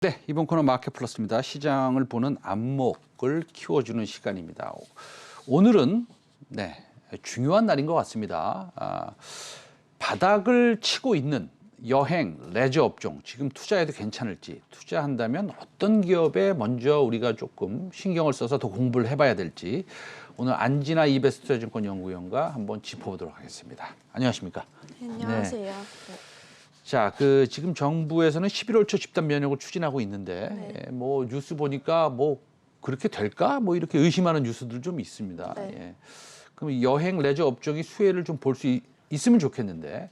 네, 이번 코너 마켓 플러스입니다. 시장을 보는 안목을 키워주는 시간입니다. 오늘은 중요한 날인 것 같습니다. 바닥을 치고 있는 여행, 레저 업종, 지금 투자해도 괜찮을지, 투자한다면 어떤 기업에 먼저 우리가 조금 신경을 써서 더 공부를 해봐야 될지, 오늘 안진아 이베스트투자증권 연구위원과 한번 짚어보도록 하겠습니다. 안녕하십니까? 네, 안녕하세요. 네. 자, 지금 정부에서는 11월 초 집단 면역을 추진하고 있는데, 뭐 뉴스 보니까 뭐 그렇게 될까? 뭐 이렇게 의심하는 뉴스들 좀 있습니다. 네. 예. 그럼 여행 레저 업종이 수혜를 좀 볼 수 있으면 좋겠는데,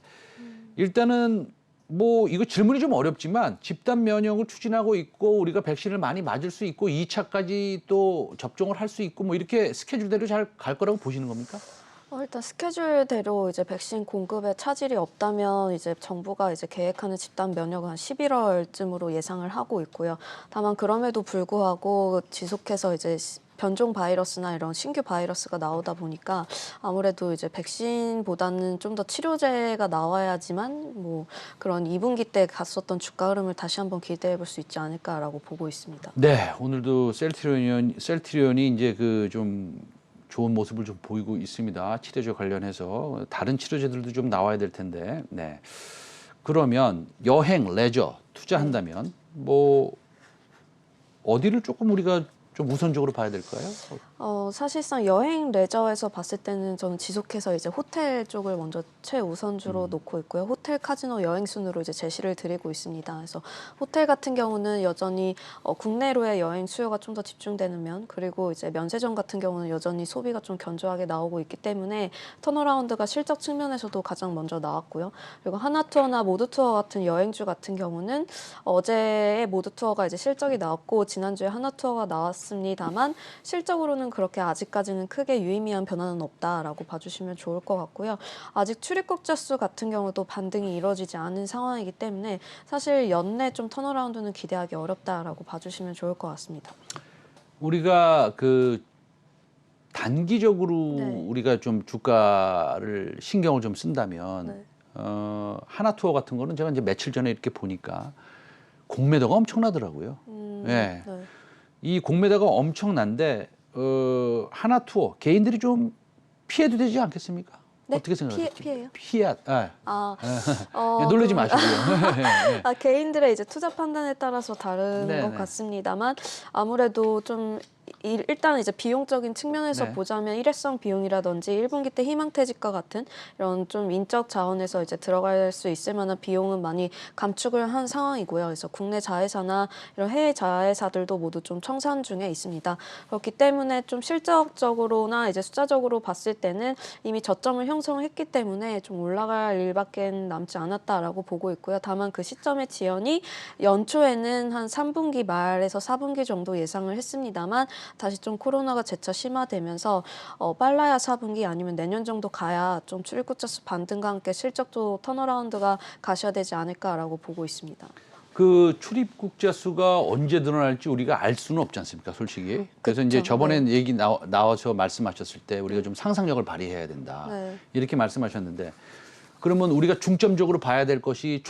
일단은 뭐 이거 질문이 좀 어렵지만 집단 면역을 추진하고 있고 우리가 백신을 많이 맞을 수 있고 2차까지 또 접종을 할 수 있고 뭐 이렇게 스케줄대로 잘 갈 거라고 보시는 겁니까? 일단 스케줄대로 이제 백신 공급에 차질이 없다면 이제 정부가 이제 계획하는 집단 면역은 한 11월쯤으로 예상을 하고 있고요. 다만 그럼에도 불구하고 지속해서 이제 변종 바이러스나 이런 신규 바이러스가 나오다 보니까 아무래도 이제 백신보다는 좀 더 치료제가 나와야지만 뭐 그런 2분기 때 갔었던 주가 흐름을 다시 한번 기대해 볼 수 있지 않을까라고 보고 있습니다. 네, 오늘도 셀트리온이 이제 좀 좋은 모습을 좀 보이고 있습니다. 치료제 관련해서 다른 치료제들도 좀 나와야 될 텐데. 네. 그러면 여행, 레저 투자한다면 뭐 어디를 조금 우리가 좀 우선적으로 봐야 될까요? 사실상 여행 레저에서 봤을 때는 저는 지속해서 이제 호텔 쪽을 먼저 최우선주로 놓고 있고요. 호텔 카지노 여행 순으로 이제 제시를 드리고 있습니다. 그래서 호텔 같은 경우는 여전히 국내로의 여행 수요가 좀 더 집중되는 면, 그리고 이제 면세점 같은 경우는 여전히 소비가 좀 견조하게 나오고 있기 때문에 턴어라운드가 실적 측면에서도 가장 먼저 나왔고요. 그리고 하나투어나 모두투어 같은 여행주 같은 경우는 어제의 모두투어가 이제 실적이 나왔고 지난주에 하나투어가 나왔습니다만 실적으로는 그렇게 아직까지는 크게 유의미한 변화는 없다라고 봐주시면 좋을 것 같고요. 아직 출입국자 수 같은 경우도 반등이 이루어지지 않은 상황이기 때문에 사실 연내 좀 턴어라운드는 기대하기 어렵다라고 봐주시면 좋을 것 같습니다. 우리가 단기적으로 우리가 좀 주가를 신경을 좀 쓴다면 하나투어 같은 거는 제가 이제 며칠 전에 이렇게 보니까 공매도가 엄청나더라고요. 네. 이 공매도가 엄청난데 하나투어 개인들이 좀 피해도 되지 않겠습니까? 네? 어떻게 생각하세요? 피해요? 놀라지 마시고요. 개인들의 이제 투자 판단에 따라서 다른 것 같습니다만 아무래도 좀 일단 이제 비용적인 측면에서 보자면 일회성 비용이라든지 1분기 때 희망퇴직과 같은 이런 좀 인적 자원에서 이제 들어갈 수 있을 만한 비용은 많이 감축을 한 상황이고요. 그래서 국내 자회사나 이런 해외 자회사들도 모두 좀 청산 중에 있습니다. 그렇기 때문에 좀 실적적으로나 이제 숫자적으로 봤을 때는 이미 저점을 형성했기 때문에 좀 올라갈 일밖에 남지 않았다라고 보고 있고요. 다만 그 시점의 지연이 연초에는 한 3분기 말에서 4분기 정도 예상을 했습니다만 다시 좀 코로나가 재차 심화되면서 빨라야 4분기 아니면 내년 정도 가야 좀 출입국자 수 반등과 함께 실적도 턴어라운드가 가셔야 되지 않을까라고 보고 있습니다. 그 출입국자 수가 언제 늘어날지 우리가 알 수는 없지 않습니까, 솔직히. 그래서 이제 저번에 얘기 나와서 말씀하셨을 때 우리가 좀 상상력을 발휘해야 된다. 이렇게 말씀하셨는데 그러면 우리가 중점적으로 봐야 될 것이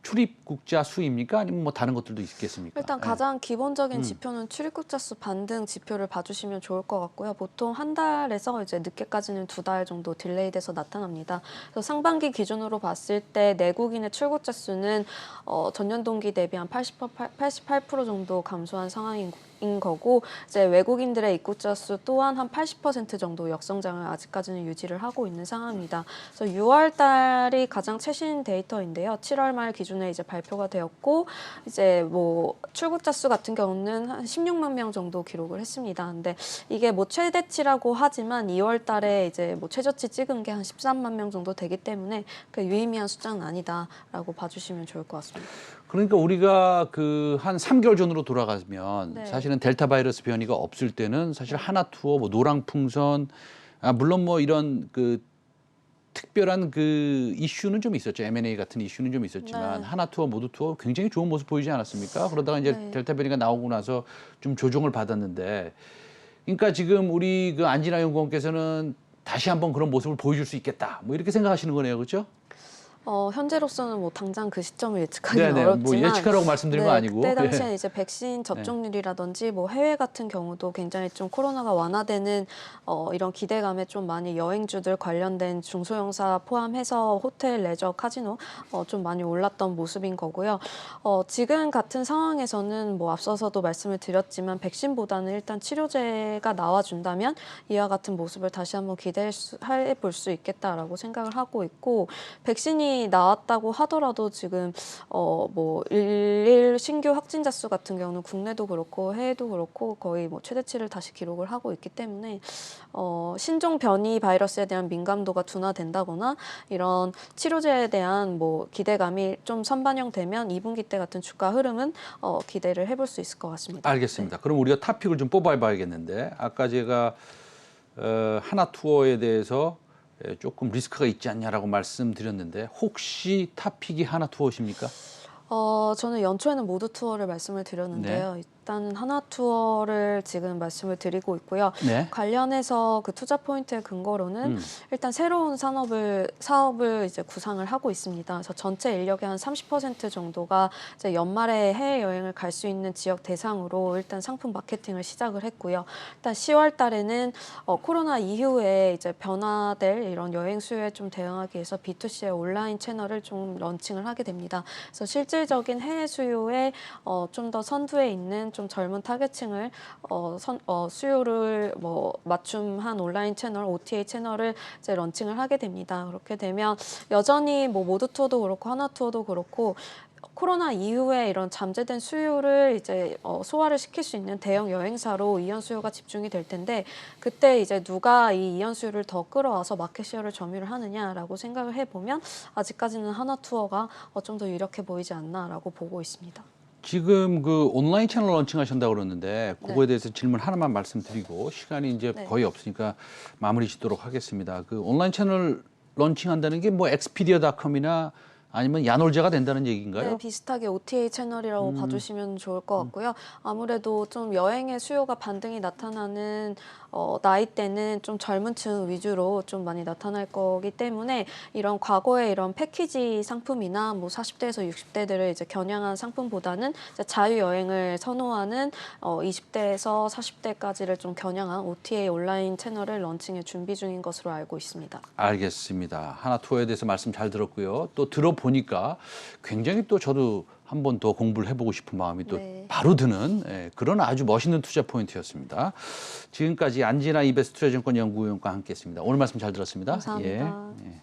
출입국자 수입니까? 아니면 뭐 다른 것들도 있겠습니까? 일단 가장 기본적인 지표는 출입국자 수 반등 지표를 봐주시면 좋을 것 같고요. 보통 한 달에서 이제 늦게까지는 2달 정도 딜레이돼서 나타납니다. 그래서 상반기 기준으로 봤을 때 내국인의 출국자 수는 전년 동기 대비 한 88% 정도 감소한 상황인 거고 이제 외국인들의 입국자 수 또한 한 80% 정도 역성장을 아직까지는 유지를 하고 있는 상황입니다. 그래서 6월 달이 가장 최신 데이터인데요. 7월 말 기준에 이제 발표가 되었고 이제 뭐 출국자 수 같은 경우는 한 16만 명 정도 기록을 했습니다. 근데 이게 뭐 최대치라고 하지만 2월 달에 이제 뭐 최저치 찍은 게 한 13만 명 정도 되기 때문에 그 유의미한 숫자는 아니다라고 봐주시면 좋을 것 같습니다. 그러니까 우리가 한 3개월 전으로 돌아가면 사실은 델타 바이러스 변이가 없을 때는 사실 하나투어, 뭐 노랑풍선, 물론 뭐 이런 특별한 이슈는 좀 있었죠. M&A 같은 이슈는 좀 있었지만 하나투어, 모두투어 굉장히 좋은 모습 보이지 않았습니까? 그러다가 이제 델타 변이가 나오고 나서 좀 조정을 받았는데, 그러니까 지금 우리 안진아 연구원께서는 다시 한번 그런 모습을 보여줄 수 있겠다. 뭐 이렇게 생각하시는 거네요, 그렇죠? 현재로서는 뭐 당장 그 시점을 예측하기는 네네. 어렵지만 뭐 예측하라고 말씀드린 거 아니고. 그때 당시에 예. 이제 백신 접종률이라든지 뭐 해외 같은 경우도 굉장히 좀 코로나가 완화되는 이런 기대감에 좀 많이 여행주들 관련된 중소형사 포함해서 호텔, 레저, 카지노 좀 많이 올랐던 모습인 거고요. 지금 같은 상황에서는 뭐 앞서서도 말씀을 드렸지만 백신보다는 일단 치료제가 나와준다면 이와 같은 모습을 다시 한번 기대해 볼 수 있겠다라고 생각을 하고 있고 백신이 나왔다고 하더라도 지금 뭐 일일 신규 확진자 수 같은 경우는 국내도 그렇고 해외도 그렇고 거의 뭐 최대치를 다시 기록을 하고 있기 때문에 신종 변이 바이러스에 대한 민감도가 둔화된다거나 이런 치료제에 대한 뭐 기대감이 좀 선반영되면 2분기 때 같은 주가 흐름은 기대를 해볼 수 있을 것 같습니다. 알겠습니다. 그럼 우리가 토픽을 좀 뽑아봐야겠는데 아까 제가 하나투어에 대해서 조금 리스크가 있지 않냐라고 말씀드렸는데 혹시 탑픽이 하나투어십니까? 저는 연초에는 모두 투어를 말씀을 드렸는데요. 일단은 하나 투어를 지금 말씀을 드리고 있고요. 네. 관련해서 그 투자 포인트의 근거로는 일단 새로운 사업을 이제 구상을 하고 있습니다. 그래서 전체 인력의 한 30% 정도가 이제 연말에 해외 여행을 갈 수 있는 지역 대상으로 일단 상품 마케팅을 시작을 했고요. 일단 10월 달에는 코로나 이후에 이제 변화될 이런 여행 수요에 좀 대응하기 위해서 B2C의 온라인 채널을 좀 런칭을 하게 됩니다. 그래서 실질적인 해외 수요에 좀 더 선두에 있는 좀 젊은 타겟층을 수요를 뭐 맞춤한 온라인 채널, OTA 채널을 이제 런칭을 하게 됩니다. 그렇게 되면 여전히 뭐 모두 투어도 그렇고 하나 투어도 그렇고 코로나 이후에 이런 잠재된 수요를 이제 소화를 시킬 수 있는 대형 여행사로 이연 수요가 집중이 될 텐데 그때 이제 누가 이 이연 수요를 더 끌어와서 마켓 시어를 점유를 하느냐라고 생각을 해보면 아직까지는 하나 투어가 좀 더 유력해 보이지 않나라고 보고 있습니다. 지금 그 온라인 채널 런칭하신다고 그러는데 그거에 대해서 질문 하나만 말씀드리고 시간이 이제 거의 없으니까 마무리 짓도록 하겠습니다. 그 온라인 채널 런칭한다는 게 뭐 엑스피디아닷컴이나 아니면 야놀자가 된다는 얘기인가요? 네, 비슷하게 OTA 채널이라고 봐주시면 좋을 것 같고요. 아무래도 좀 여행의 수요가 반등이 나타나는 나이대는 좀 젊은 층 위주로 좀 많이 나타날 거기 때문에 이런 과거의 이런 패키지 상품이나 뭐 40대에서 60대들을 이제 겨냥한 상품보다는 이제 자유여행을 선호하는 20대에서 40대까지를 좀 겨냥한 OTA 온라인 채널을 런칭에 준비 중인 것으로 알고 있습니다. 알겠습니다. 하나투어에 대해서 말씀 잘 들었고요. 또 들어보니까 굉장히 또 저도 한 번 더 공부를 해보고 싶은 마음이 또 바로 드는 그런 아주 멋있는 투자 포인트였습니다. 지금까지 안진아 이베스트 투자증권 연구위원과 함께했습니다. 오늘 말씀 잘 들었습니다. 감사합니다. 예.